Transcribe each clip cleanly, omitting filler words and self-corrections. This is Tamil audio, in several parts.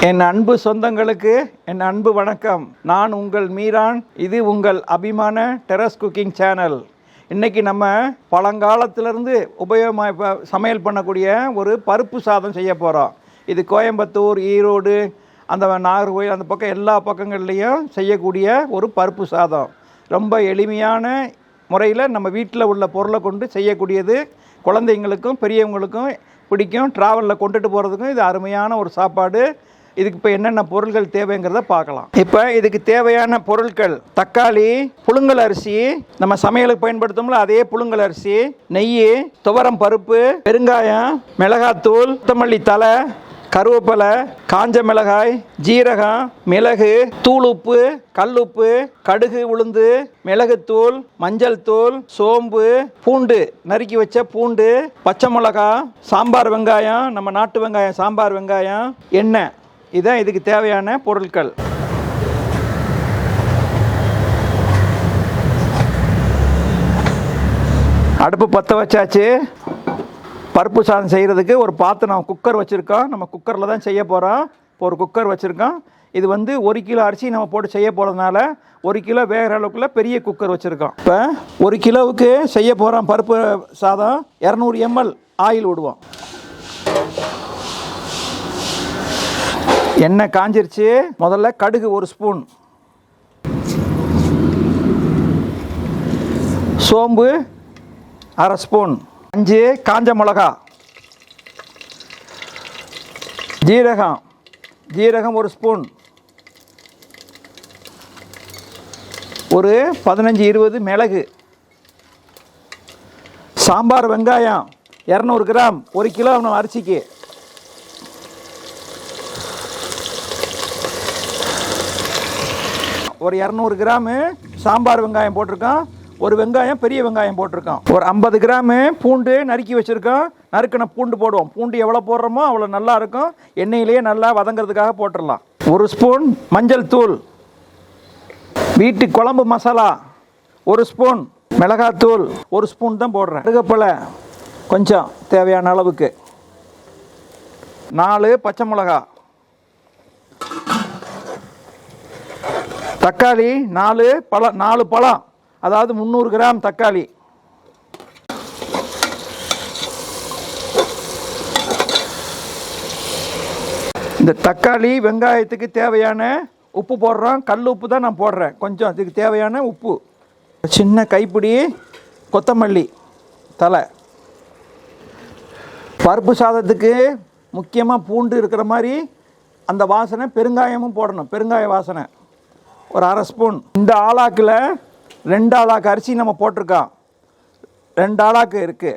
என் அன்பு சொந்தங்களுக்கு என் அன்பு வணக்கம். நான் உங்கள் மீரான். இது உங்கள் அபிமான டெரஸ் குக்கிங் சேனல். இன்றைக்கி நம்ம பழங்காலத்திலேருந்து உபயோகமாக சமையல் பண்ணக்கூடிய ஒரு பருப்பு சாதம் செய்ய போகிறோம். இது கோயம்புத்தூர், ஈரோடு, அந்த நாகர்கோவில் அந்த பக்கம் எல்லா பக்கங்கள்லேயும் செய்யக்கூடிய ஒரு பருப்பு சாதம். ரொம்ப எளிமையான முறையில் நம்ம வீட்டில் உள்ள பொருளை கொண்டு செய்யக்கூடியது. குழந்தைங்களுக்கும் பெரியவங்களுக்கும் பிடிக்கும். ட்ராவலில் கொண்டுட்டு போகிறதுக்கும் இது அருமையான ஒரு சாப்பாடு. இதுக்கு இப்போ என்னென்ன பொருட்கள் தேவைங்கிறத பார்க்கலாம். இப்போ இதுக்கு தேவையான பொருட்கள்: தக்காளி, புழுங்கல் அரிசி, நம்ம சமையலுக்கு பயன்படுத்தும்ல அதே புழுங்கல் அரிசி, நெய், துவரம் பருப்பு, பெருங்காயம், மிளகாத்தூள், கொத்தமல்லி தழை, கருவேப்பிலை, காஞ்ச மிளகாய், ஜீரகம், மிளகு, தூள் உப்பு, கல்லுப்பு, கடுகு, உளுந்து, மிளகுத்தூள், மஞ்சள் தூள், சோம்பு, பூண்டு, நறுக்கி வச்ச பூண்டு, பச்சை மிளகா, சாம்பார் வெங்காயம், நம்ம நாட்டு வெங்காயம், சாம்பார் வெங்காயம், எண்ணெய். இதுதான் இதுக்கு தேவையான பொருட்கள். அடுப்பு பற்ற வச்சாச்சு. பருப்பு சாதம் செய்கிறதுக்கு ஒரு பாத்திரம், குக்கர் வச்சுருக்கோம். நம்ம குக்கரில் தான் செய்ய போகிறோம். இப்போ ஒரு குக்கர் வச்சுருக்கோம். இது 1 கிலோ அரிசி நம்ம போட்டு செய்ய போகிறதுனால 1 கிலோ வேகிற அளவுக்குள்ள பெரிய குக்கர் வச்சுருக்கோம். இப்போ 1 கிலோவுக்கு செய்ய போகிறோம் பருப்பு சாதம். 200 ml ஆயில் விடுவோம். எண்ணெய் காஞ்சிருச்சு. முதல்ல கடுகு 1 ஸ்பூன், சோம்பு 1/2 ஸ்பூன், 5 காஞ்ச மிளகா, ஜீரகம் 1 ஸ்பூன், ஒரு 15-20 மிளகு, சாம்பார் வெங்காயம் 200 கிராம், 1 கிலோ நம்ம அரிசிக்கு, ஒரு 200 கிராமு சாம்பார் வெங்காயம் போட்டிருக்கோம். ஒரு வெங்காயம், பெரிய வெங்காயம் போட்டிருக்கோம். ஒரு 50 கிராமு பூண்டு நறுக்கி வச்சுருக்கோம். நறுக்கின பூண்டு போடுவோம். பூண்டு எவ்வளோ போடுறோமோ அவ்வளோ நல்லா இருக்கும். எண்ணெயிலேயே நல்லா வதங்கிறதுக்காக போட்டுடலாம். 1 ஸ்பூன் மஞ்சள் தூள், வீட்டு குழம்பு மசாலா 1 ஸ்பூன், மிளகாத்தூள் 1 ஸ்பூன் தான் போடுறேன். கருவேப்பிலை கொஞ்சம் தேவையான அளவுக்கு, 4 பச்சை மிளகா, தக்காளி 4 பழம், அதாவது 300 கிராம் தக்காளி. இந்த தக்காளி வெங்காயத்துக்கு தேவையான உப்பு போடுறோம். கல் உப்பு தான் நான் போடுறேன். கொஞ்சம் இதுக்கு தேவையான உப்பு. சின்ன கைப்பிடி கொத்தமல்லி தழை. பருப்பு சாதத்துக்கு முக்கியமாக பூண்டு இருக்கிற மாதிரி அந்த வாசனை. பெருங்காயமும் போடணும், பெருங்காய வாசனை ஒரு 1/2 ஸ்பூன். இந்த ஆளாக்கில் 2 ஆளாக்கு அரிசி நம்ம போட்டிருக்கோம். 2 ஆளாக்கு இருக்குது.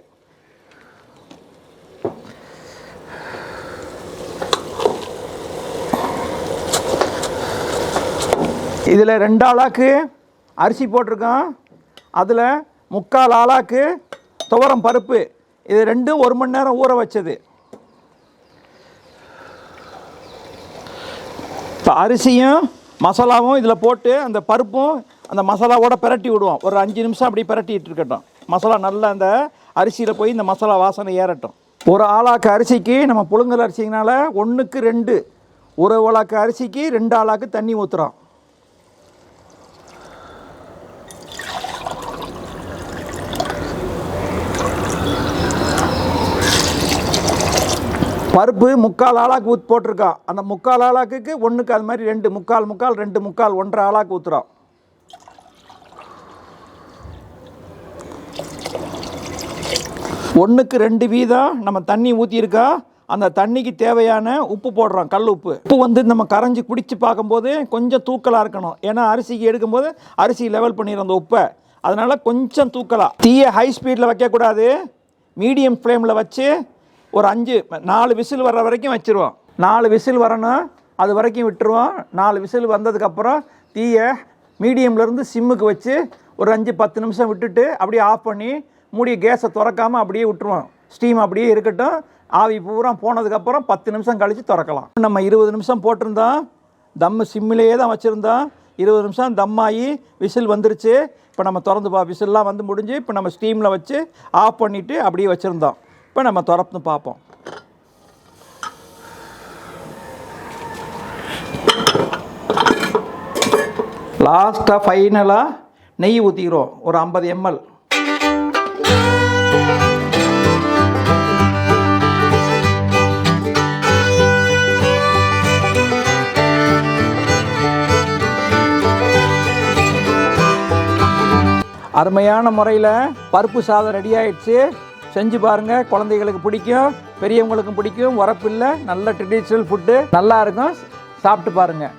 இதில் 2 ஆளாக்கு அரிசி போட்டிருக்கோம். அதில் 3/4 ஆளாக்கு துவரம் பருப்பு. இது ரெண்டும் 1 மணி நேரம் ஊற வச்சது. இப்போ அரிசியும் மசாலாவும் இதில் போட்டு அந்த பருப்பும் அந்த மசாலாவோட பிரட்டி விடுவோம். ஒரு 5 நிமிஷம் அப்படி பிரட்டிகிட்டு இருக்கட்டும். மசாலா நல்லா அந்த அரிசியில் போய் இந்த மசாலா வாசனை ஏறட்டும். ஒரு ஆளாக்கு அரிசிக்கு, நம்ம புழுங்கல் அரிசினால 1க்கு 2, ஒரு ஆளாக்கு அரிசிக்கு 2 ஆளாக்கு தண்ணி ஊற்றுறோம். பருப்பு 3/4 ஆளாக்கு போட்டிருக்கோம். அந்த 3/4 ஆளாக்கு 1க்கு அது மாதிரி 2, 3/4, 2, 3/4, 1/2 ஆளாக்கு ஊற்றுறோம். ஒன்றுக்கு 2 வீதம் நம்ம தண்ணி ஊற்றியிருக்கோம். அந்த தண்ணிக்கு தேவையான உப்பு போடுறோம், கல் உப்பு. உப்பு நம்ம கரைஞ்சி குடித்து பார்க்கும்போது கொஞ்சம் தூக்கலாக இருக்கணும். ஏன்னா அரிசிக்கு எடுக்கும்போது அரிசி லெவல் பண்ணிடும் அந்த உப்பை. அதனால் கொஞ்சம் தூக்கலாக. தீயை ஹை ஸ்பீடில் வைக்கக்கூடாது. மீடியம் ஃப்ளேமில் வச்சு ஒரு 4 விசில் வர்ற வரைக்கும் வச்சுருவோம். 4 விசில் வரணும், அது வரைக்கும் விட்டுருவோம். 4 விசில் வந்ததுக்கப்புறம் தீயை மீடியம்லேருந்து சிம்முக்கு வச்சு ஒரு 5-10 நிமிஷம் விட்டுட்டு அப்படியே ஆஃப் பண்ணி மூடி கேஸை திறக்காமல் அப்படியே விட்டுருவோம். ஸ்டீம் அப்படியே இருக்கட்டும். ஆவி பூரா போனதுக்கப்புறம் 10 நிமிஷம் கழித்து திறக்கலாம். நம்ம 20 நிமிஷம் போட்டிருந்தோம். தம்மு சிம்மிலேயே தான் வச்சுருந்தோம். 20 நிமிஷம் தம்மாகி விசில் வந்துருச்சு. இப்போ நம்ம திறந்து விசில்லாம் வந்து முடிஞ்சு இப்போ நம்ம ஸ்டீமில் வச்சு ஆஃப் பண்ணிவிட்டு அப்படியே வச்சுருந்தோம். இப்போ நம்ம திறந்து பார்ப்போம். லாஸ்ட்டாக ஃபைனலாக நெய் ஊற்றிக்கிறோம் ஒரு 50 ml. அருமையான முறையில் பருப்பு சாதம் ரெடி ஆகிடுச்சு. செஞ்சு பாருங்கள், குழந்தைகளுக்கு பிடிக்கும், பெரியவங்களுக்கும் பிடிக்கும். உரப்பில்லை, நல்ல ட்ரெடிஷ்னல் ஃபுட்டு, நல்லா இருக்கும். சாப்பிட்டு பாருங்கள்.